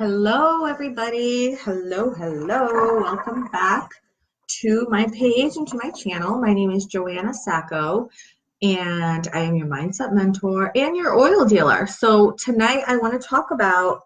Hello, everybody. Hello. Welcome back to my page and to my channel. My name is JoAnna Sacco, and I am your mindset mentor and your oil dealer. So tonight I want to talk about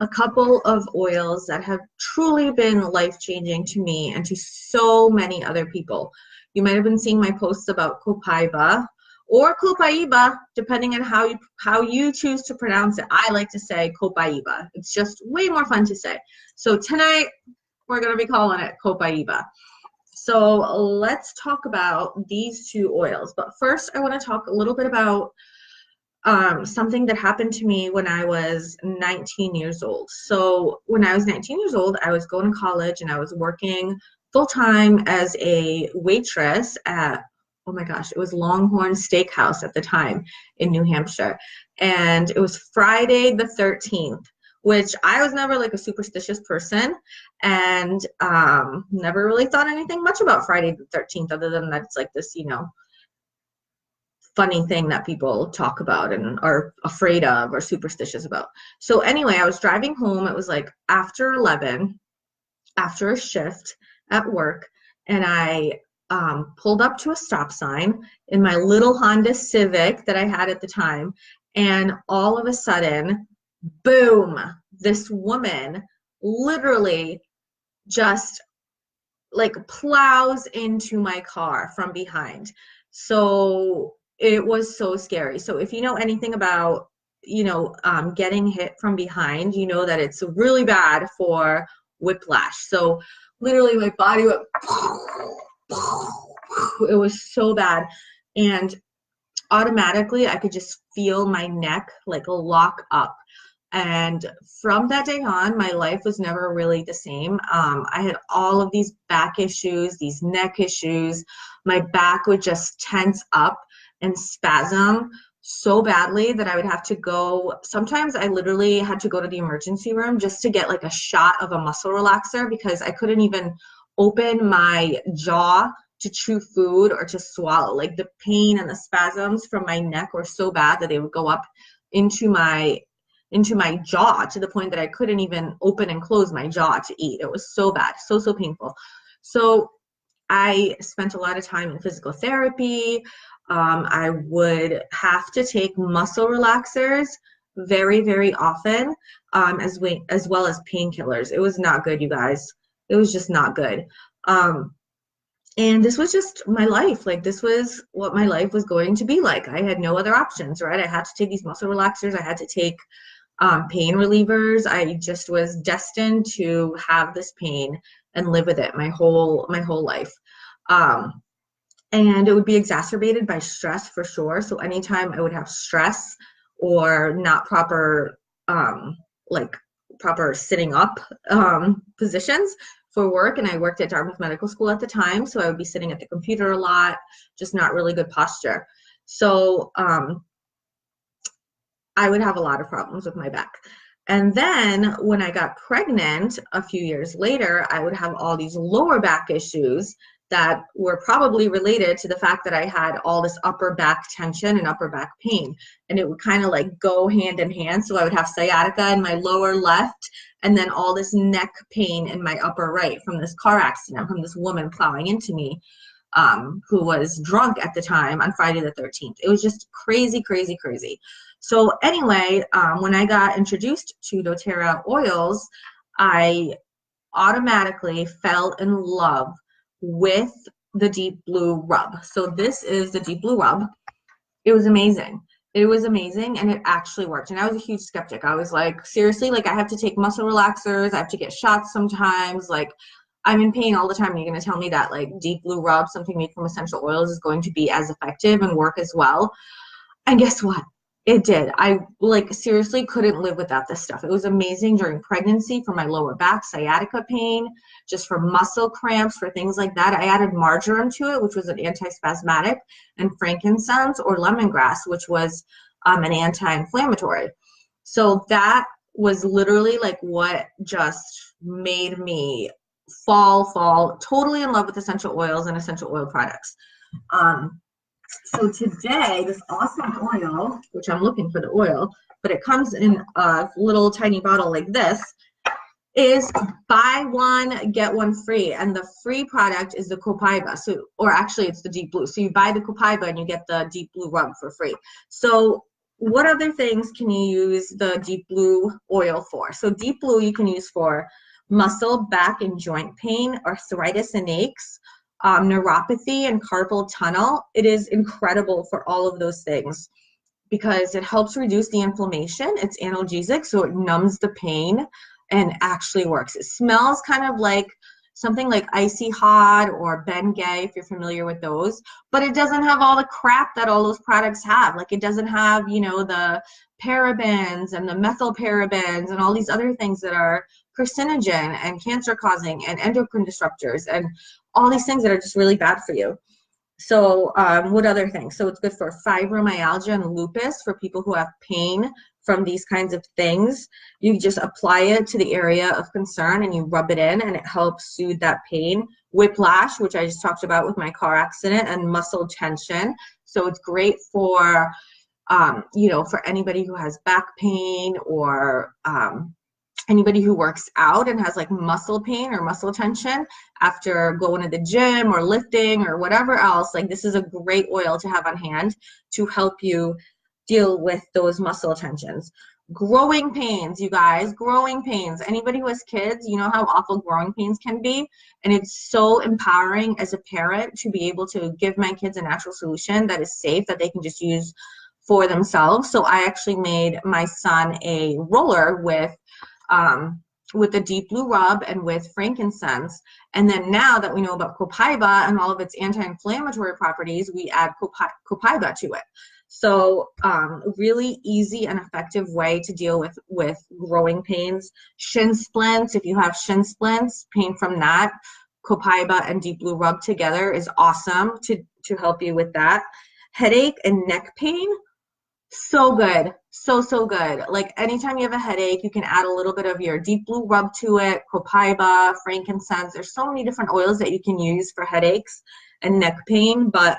a couple of oils that have truly been life-changing to me and to so many other people. You might have been seeing my posts about Copaiba or Copaiba, depending on how you choose to pronounce it. I like to say Copaiba. It's just way more fun to say. So tonight we're going to be calling it Copaiba. So let's talk about these two oils. But first, I want to talk a little bit about something that happened to me when I was 19 years old. So when I was 19 years old, I was going to college and I was working full-time as a waitress at, oh my gosh, it was Longhorn Steakhouse at the time in New Hampshire. And it was Friday the 13th, which I was never like a superstitious person and never really thought anything much about Friday the 13th other than that it's like this, funny thing that people talk about and are afraid of or superstitious about. So anyway, I was driving home. It was like after 11, after a shift at work, and I pulled up to a stop sign in my little Honda Civic that I had at the time, and all of a sudden, boom, this woman literally just like plows into my car from behind. So it was so scary. So if you know anything about, getting hit from behind, you know that it's really bad for whiplash. So literally my body went, it was so bad. And automatically I could just feel my neck like lock up. And from that day on, my life was never really the same. I had all of these back issues, these neck issues. My back would just tense up and spasm so badly that I would have to go. Sometimes I literally had to go to the emergency room just to get like a shot of a muscle relaxer because I couldn't even open my jaw to chew food or to swallow. Like the pain and the spasms from my neck were so bad that they would go up into my jaw to the point that I couldn't even open and close my jaw to eat. It was so bad, so painful. So I spent a lot of time in physical therapy. I would have to take muscle relaxers very often, as well as painkillers. It was not good, you guys. It was just not good. And this was just my life. Like this was what my life was going to be like. I had no other options, right? I had to take these muscle relaxers. I had to take pain relievers. I just was destined to have this pain and live with it my whole life. And it would be exacerbated by stress for sure. So anytime I would have stress or not proper, proper sitting up positions for work, and I worked at Dartmouth Medical School at the time, so I would be sitting at the computer a lot, just not really good posture. So I would have a lot of problems with my back. And then when I got pregnant a few years later, I would have all these lower back issues that were probably related to the fact that I had all this upper back tension and upper back pain. And it would kind of like go hand in hand. So I would have sciatica in my lower left and then all this neck pain in my upper right from this car accident, from this woman plowing into me, who was drunk at the time on Friday the 13th. It was just crazy. So anyway, when I got introduced to doTERRA oils, I automatically fell in love with the deep blue rub. So this is the deep blue rub. It was amazing. It was amazing, and it actually worked. And I was a huge skeptic. I was like, seriously, like I have to take muscle relaxers. I have to get shots sometimes. Like I'm in pain all the time. And you're going to tell me that like deep blue rub, something made from essential oils, is going to be as effective and work as well. And guess what? It did. I like seriously couldn't live without this stuff. It was amazing during pregnancy for my lower back, sciatica pain, just for muscle cramps, for things like that. I added marjoram to it, which was an antispasmodic, and frankincense or lemongrass, which was an anti-inflammatory. So that was literally like what just made me fall totally in love with essential oils and essential oil products. So today, this awesome oil, which I'm looking for the oil, but it comes in a little tiny bottle like this, is buy one, get one free. And the free product is the Copaiba. So, or actually it's the Deep Blue. So you buy the Copaiba and you get the Deep Blue rub for free. So what other things can you use the Deep Blue oil for? So Deep Blue you can use for muscle, back, and joint pain, arthritis and aches, neuropathy, and carpal tunnel. It is incredible for all of those things because it helps reduce the inflammation. It's analgesic, so it numbs the pain and actually works. It smells kind of like something like Icy Hot or Bengay, if you're familiar with those, but it doesn't have all the crap that all those products have. Like it doesn't have, you know, the parabens and the methylparabens and all these other things that are carcinogen and cancer causing and endocrine disruptors and all these things that are just really bad for you. So what other things? So it's good for fibromyalgia and lupus for people who have pain from these kinds of things. You just apply it to the area of concern and you rub it in and it helps soothe that pain. Whiplash, which I just talked about with my car accident, and muscle tension. So it's great for, you know, for anybody who has back pain or anybody who works out and has like muscle pain or muscle tension after going to the gym or lifting or whatever else. Like this is a great oil to have on hand to help you deal with those muscle tensions. Growing pains, you guys, growing pains. Anybody who has kids, you know how awful growing pains can be. And it's so empowering as a parent to be able to give my kids a natural solution that is safe, that they can just use for themselves. So I actually made my son a roller with the Deep Blue rub and with frankincense. And then now that we know about Copaiba and all of its anti-inflammatory properties, we add Copaiba to it. So really easy and effective way to deal with growing pains. Shin splints, if you have shin splints, pain from that, Copaiba and Deep Blue rub together is awesome to help you with that. Headache and neck pain, so good, so good. Like anytime you have a headache, you can add a little bit of your Deep Blue rub to it, Copaiba, frankincense. There's so many different oils that you can use for headaches and neck pain, but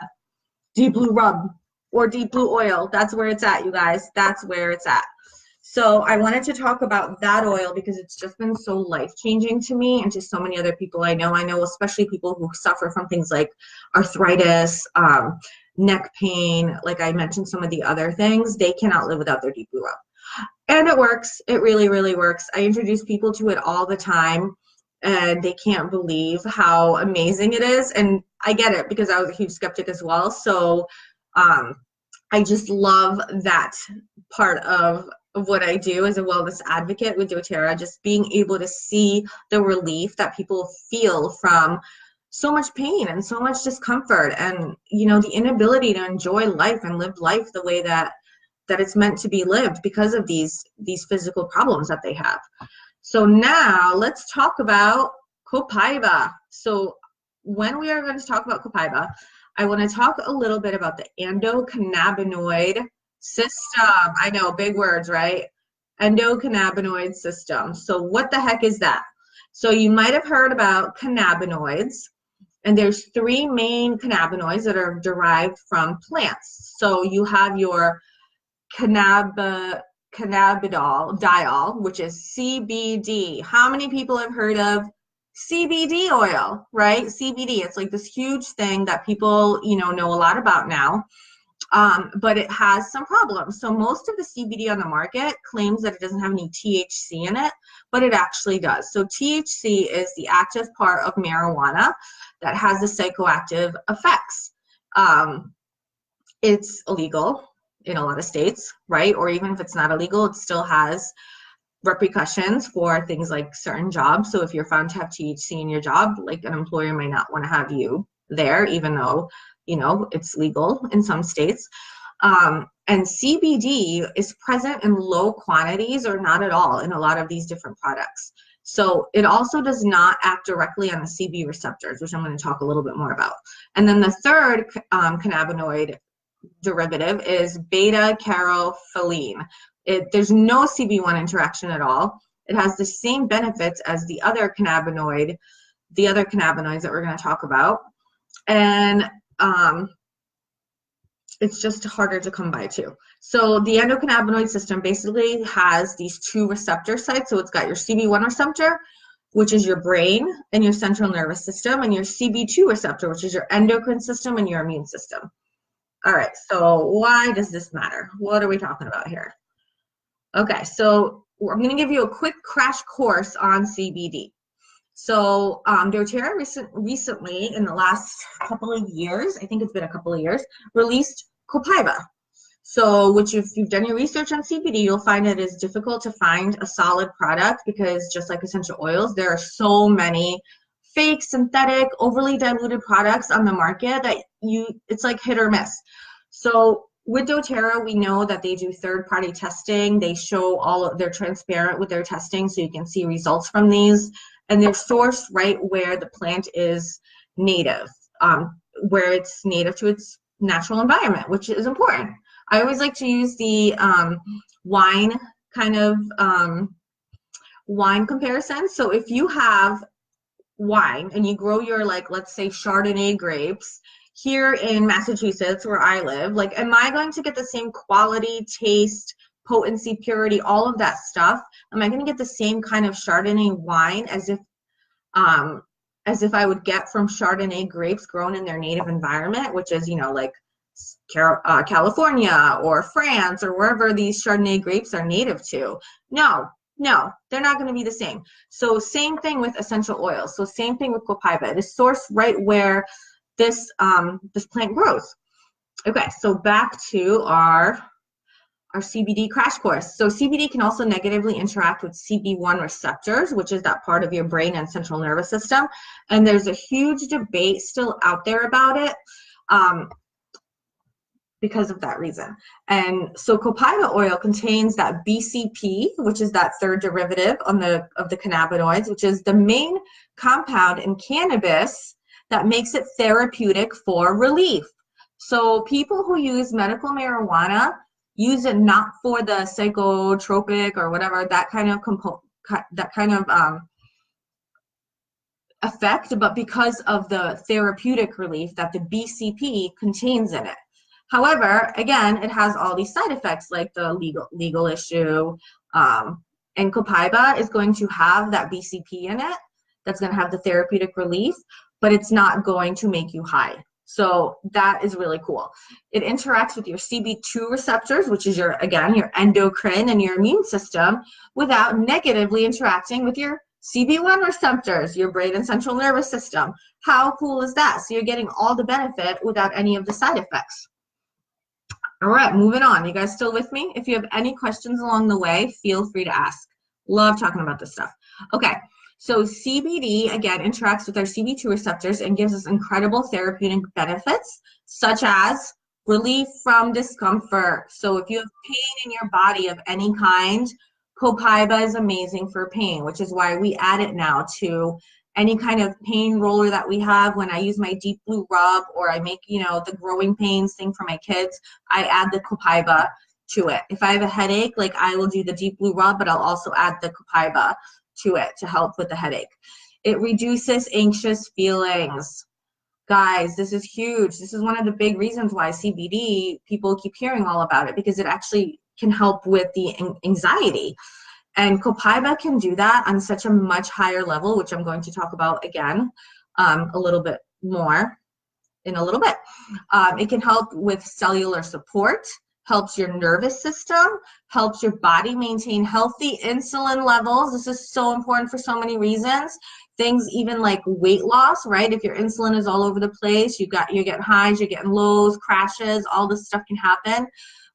Deep Blue rub or Deep Blue oil, that's where it's at, you guys. That's where it's at. So I wanted to talk about that oil because it's just been so life-changing to me and to so many other people I know. I know especially people who suffer from things like arthritis, neck pain, like I mentioned some of the other things, they cannot live without their Deep Blue rub. And it works. It really, really works. I introduce people to it all the time and they can't believe how amazing it is. And I get it because I was a huge skeptic as well. So I just love that part of what I do as a wellness advocate with doTERRA, just being able to see the relief that people feel from so much pain and so much discomfort and, you know, the inability to enjoy life and live life the way that it's meant to be lived because of these physical problems that they have. So now let's talk about Copaiba. So when we are going to talk about Copaiba, I want to talk a little bit about the endocannabinoid system. I know, big words, right? Endocannabinoid system. So what the heck is that? So you might have heard about cannabinoids, and there's three main cannabinoids that are derived from plants. So you have your cannabidiol, which is CBD. How many people have heard of CBD oil, right? CBD, it's like this huge thing that people, you know a lot about now, but it has some problems. So most of the CBD on the market claims that it doesn't have any THC in it, but it actually does. So THC is the active part of marijuana that has the psychoactive effects. It's illegal in a lot of states, right? Or even if it's not illegal, it still has repercussions for things like certain jobs. So if you're found to have THC in your job, like an employer might not want to have you there, even though, you know, it's legal in some states. And CBD is present in low quantities or not at all in a lot of these different products. So it also does not act directly on the CB receptors, which I'm going to talk a little bit more about. And then the third cannabinoid derivative is beta-caryophyllene. There's no CB1 interaction at all. It has the same benefits as the other cannabinoids that we're going to talk about. And it's just harder to come by too. So the endocannabinoid system basically has these two receptor sites. So it's got your CB1 receptor, which is your brain and your central nervous system, and your CB2 receptor, which is your endocrine system and your immune system. All right, so why does this matter? What are we talking about here? Okay, so I'm going to give you a quick crash course on CBD. So doTERRA recently, in the last couple of years, I think it's been a couple of years, released Copaiba. So, which if you've done your research on CBD, you'll find it is difficult to find a solid product because just like essential oils, there are so many fake, synthetic, overly diluted products on the market that it's like hit or miss. So with doTERRA, we know that they do third-party testing. They show they're transparent with their testing, so you can see results from these, and they're sourced right where the plant is native, where it's native to its natural environment, which is important. I always like to use the wine kind of wine comparison. So if you have wine and you grow your, like, let's say Chardonnay grapes here in Massachusetts where I live, like, am I going to get the same quality, taste, potency, purity, all of that stuff? Am I going to get the same kind of Chardonnay wine as if I would get from Chardonnay grapes grown in their native environment, which is, you know, like California or France or wherever these Chardonnay grapes are native to? No, they're not going to be the same. So same thing with essential oils. So same thing with Copaiba. It is sourced right where this plant grows. Okay, so back to our CBD crash course. So CBD can also negatively interact with CB1 receptors, which is that part of your brain and central nervous system. And there's a huge debate still out there about it. Because of that reason. And so Copaiba oil contains that BCP, which is that third derivative of the cannabinoids, which is the main compound in cannabis that makes it therapeutic for relief. So people who use medical marijuana use it not for the psychotropic or whatever, that kind of effect, but because of the therapeutic relief that the BCP contains in it. However, again, it has all these side effects like the legal issue, and Copaiba is going to have that BCP in it. That's going to have the therapeutic relief, but it's not going to make you high. So that is really cool. It interacts with your CB2 receptors, which is your endocrine and your immune system, without negatively interacting with your CB1 receptors, your brain and central nervous system. How cool is that? So you're getting all the benefit without any of the side effects. All right, moving on. You guys still with me? If you have any questions along the way, feel free to ask. Love talking about this stuff. Okay, so CBD, again, interacts with our CB2 receptors and gives us incredible therapeutic benefits, such as relief from discomfort. So if you have pain in your body of any kind, Copaiba is amazing for pain, which is why we add it now to any kind of pain roller that we have. When I use my deep blue rub, or I make, you know, the growing pains thing for my kids, I add the Copaiba to it. If I have a headache, like, I will do the deep blue rub, but I'll also add the Copaiba to it to help with the headache. It reduces anxious feelings. Guys, this is huge. This is one of the big reasons why CBD, people keep hearing all about it, because it actually can help with the anxiety. And Copaiba can do that on such a much higher level, which I'm going to talk about again a little bit more in a little bit. It can help with cellular support, helps your nervous system, helps your body maintain healthy insulin levels. This is so important for so many reasons. Things even like weight loss, right? If your insulin is all over the place, you're getting highs, you're getting lows, crashes, all this stuff can happen.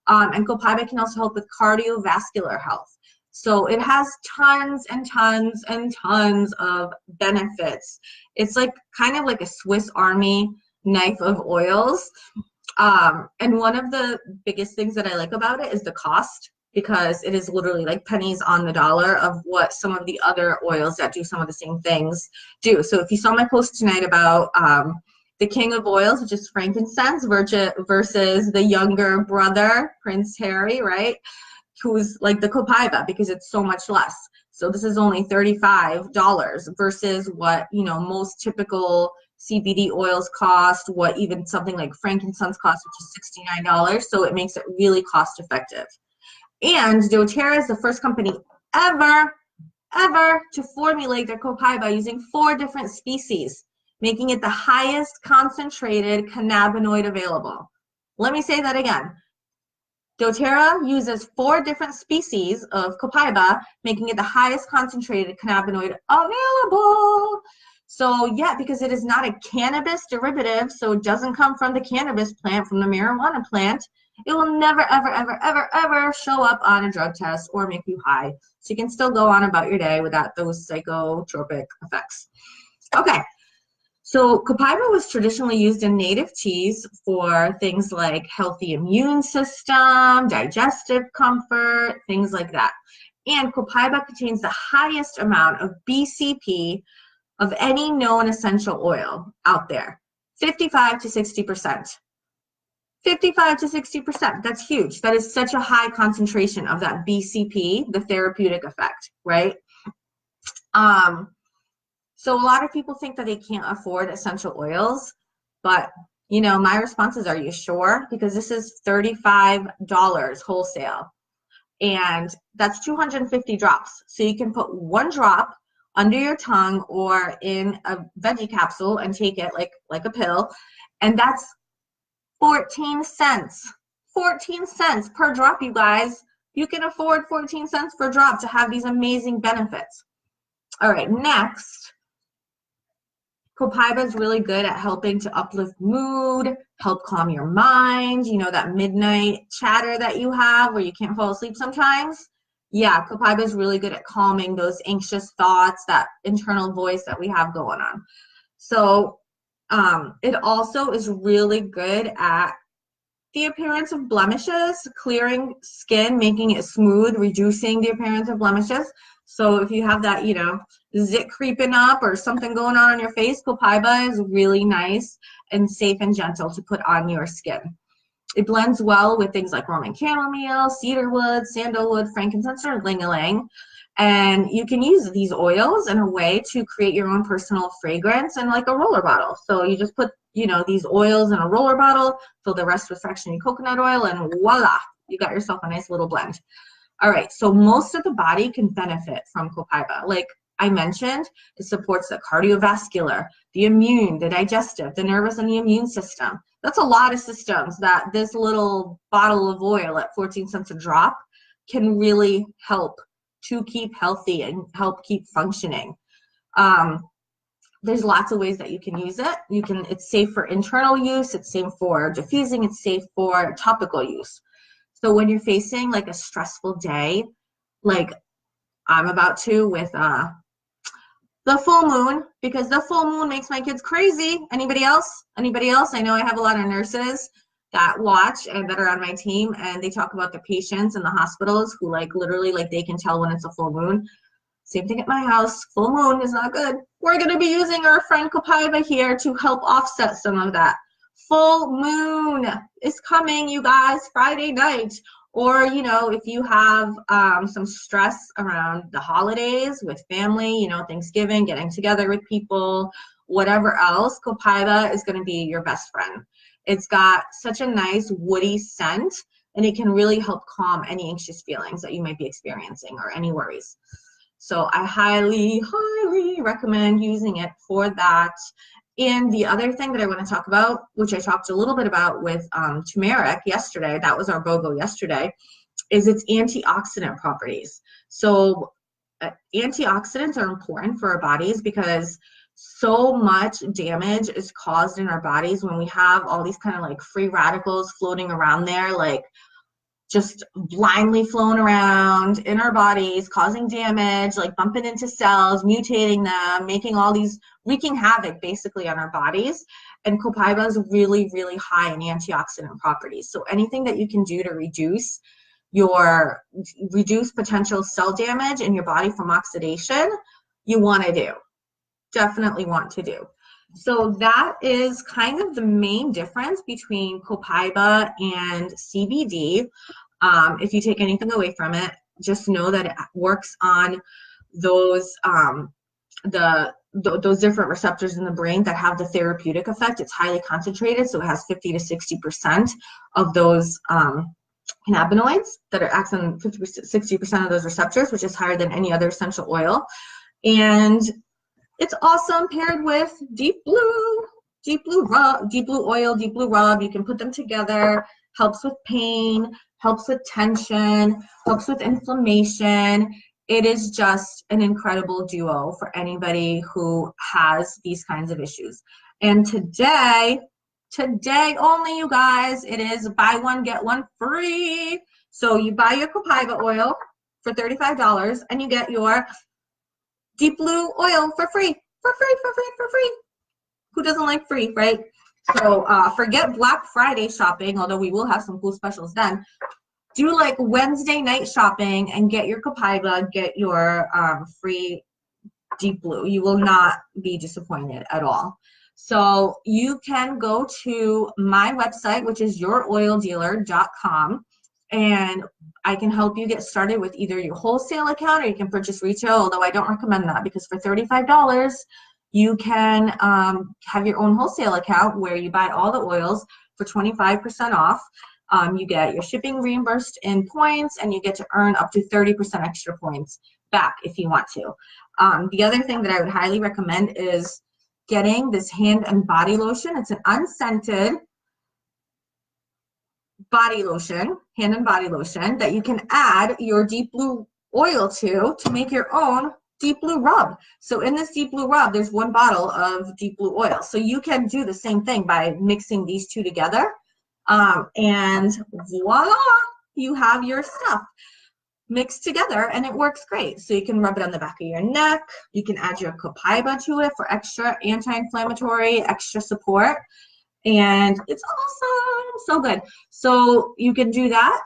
And Copaiba can also help with cardiovascular health. So it has tons and tons and tons of benefits. It's like kind of like a Swiss Army knife of oils. And one of the biggest things that I like about it is the cost, because it is literally like pennies on the dollar of what some of the other oils that do some of the same things do. So if you saw my post tonight about the king of oils, which is frankincense, versus the younger brother, Prince Harry, right? Who's like the Copaiba, because it's so much less. So this is only $35 versus what, you know, most typical CBD oils cost, what even something like frankincense costs, which is $69. So it makes it really cost effective. And doTERRA is the first company ever to formulate their Copaiba using 4 different species, making it the highest concentrated cannabinoid available. Let me say that again. doTERRA uses 4 different species of Copaiba, making it the highest concentrated cannabinoid available. So yeah, because it is not a cannabis derivative, so it doesn't come from the cannabis plant, from the marijuana plant, it will never, ever, ever, ever, ever show up on a drug test or make you high. So you can still go on about your day without those psychotropic effects. Okay, so Copaiba was traditionally used in native teas for things like healthy immune system, digestive comfort, things like that. And Copaiba contains the highest amount of BCP of any known essential oil out there, 55 to 60%. 55 to 60%, that's huge. That is such a high concentration of that BCP, the therapeutic effect, right? So a lot of people think that they can't afford essential oils, but you know, my response is, are you sure? Because this is $35 wholesale, and that's 250 drops. So you can put 1 drop under your tongue or in a veggie capsule and take it like a pill, and that's 14 cents. 14 cents per drop, you guys. You can afford 14 cents per drop to have these amazing benefits. All right, next, Copaiba is really good at helping to uplift mood, help calm your mind. You know, that midnight chatter that you have where you can't fall asleep sometimes? Yeah, Copaiba is really good at calming those anxious thoughts, that internal voice that we have going on. So it also is really good at the appearance of blemishes, clearing skin, making it smooth, reducing the appearance of blemishes. So if you have that, you know, zit creeping up or something going on your face, Copaiba is really nice and safe and gentle to put on your skin. It blends well with things like Roman chamomile, cedarwood, sandalwood, frankincense, or ylang-ylang. And you can use these oils in a way to create your own personal fragrance in like a roller bottle. So you just put, you know, these oils in a roller bottle, fill the rest with fractionated coconut oil, and voila, you got yourself a nice little blend. All right, so most of the body can benefit from Copaiba. Like I mentioned, it supports the cardiovascular, the immune, the digestive, the nervous, and the immune system. That's a lot of systems that this little bottle of oil at 14 cents a drop can really help to keep healthy and help keep functioning. There's lots of ways that you can use it. It's safe for internal use, it's safe for diffusing, it's safe for topical use. So when you're facing like a stressful day, like I'm about to with the full moon, because the full moon makes my kids crazy. Anybody else? Anybody else? I know I have a lot of nurses that watch and that are on my team, and they talk about the patients in the hospitals who like literally like they can tell when it's a full moon. Same thing at my house. Full moon is not good. We're going to be using our friend Copaiba here to help offset some of that. Full moon is coming, you guys, Friday night. Or, you know, if you have some stress around the holidays with family, you know, Thanksgiving, getting together with people, whatever else, Copaiba is going to be your best friend. It's got such a nice woody scent, and it can really help calm any anxious feelings that you might be experiencing or any worries. So I highly, highly recommend using it for that. And the other thing that I want to talk about, which I talked a little bit about with turmeric yesterday, that was our BOGO yesterday, is its antioxidant properties. So antioxidants are important for our bodies because so much damage is caused in our bodies when we have all these kind of like free radicals floating around there, like just blindly flown around in our bodies, causing damage, like bumping into cells, mutating them, making all these, wreaking havoc basically on our bodies. And Copaiba is really, really high in antioxidant properties. So anything that you can do to reduce potential cell damage in your body from oxidation, you want to do. Definitely want to do. So that is kind of the main difference between Copaiba and CBD. If you take anything away from it, just know that it works on those those different receptors in the brain that have the therapeutic effect. It's highly concentrated, so it has 50 to 60% of those cannabinoids that are acting on 50 to 60% of those receptors, which is higher than any other essential oil. And it's awesome paired with deep blue rub, deep blue oil, deep blue rub. You can put them together. Helps with pain, helps with tension, helps with inflammation. It is just an incredible duo for anybody who has these kinds of issues. And today only, you guys, it is buy one, get one free. So you buy your Copaiba oil for $35 and you get your deep blue oil for free. Who doesn't like free, right? So forget Black Friday shopping, although we will have some cool specials then. Do like Wednesday night shopping and get your Copaiba, get your free deep blue. You will not be disappointed at all. So you can go to my website, which is youroildealer.com, and I can help you get started with either your wholesale account or you can purchase retail, although I don't recommend that because for $35, you can have your own wholesale account where you buy all the oils for 25% off. You get your shipping reimbursed in points, and you get to earn up to 30% extra points back if you want to. The other thing that I would highly recommend is getting this hand and body lotion. It's an unscented body lotion, hand and body lotion, that you can add your deep blue oil to make your own deep blue rub. So in this deep blue rub, there's one bottle of deep blue oil. So you can do the same thing by mixing these two together. And voila, you have your stuff mixed together and it works great. So you can rub it on the back of your neck. You can add your Copaiba to it for extra anti-inflammatory, extra support. And it's awesome, so good. So you can do that.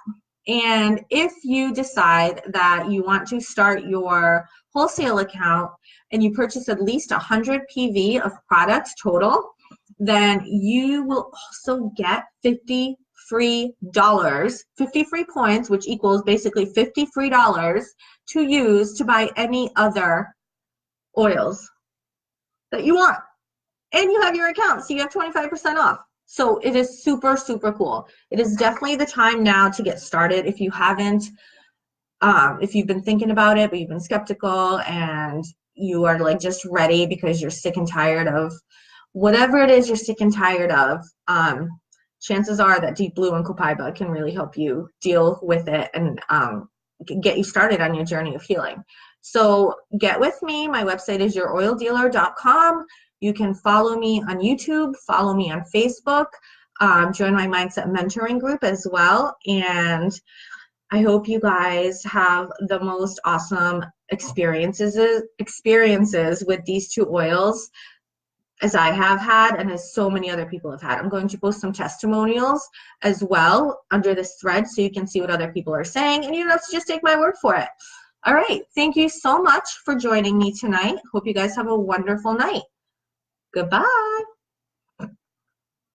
And if you decide that you want to start your wholesale account and you purchase at least 100 PV of products total, then you will also get 50 free points, which equals basically $50 free to use to buy any other oils that you want. And you have your account, so you have 25% off. So it is super, super cool. It is definitely the time now to get started. If you haven't, if you've been thinking about it, but you've been skeptical and you are like just ready because you're sick and tired of whatever it is you're sick and tired of, chances are that Deep Blue and Copaiba can really help you deal with it and get you started on your journey of healing. So get with me. My website is youroildealer.com. You can follow me on YouTube, follow me on Facebook, join my Mindset Mentoring group as well. And I hope you guys have the most awesome experiences with these two oils as I have had and as so many other people have had. I'm going to post some testimonials as well under this thread so you can see what other people are saying, and you don't have to just take my word for it. All right, thank you so much for joining me tonight. Hope you guys have a wonderful night. Goodbye.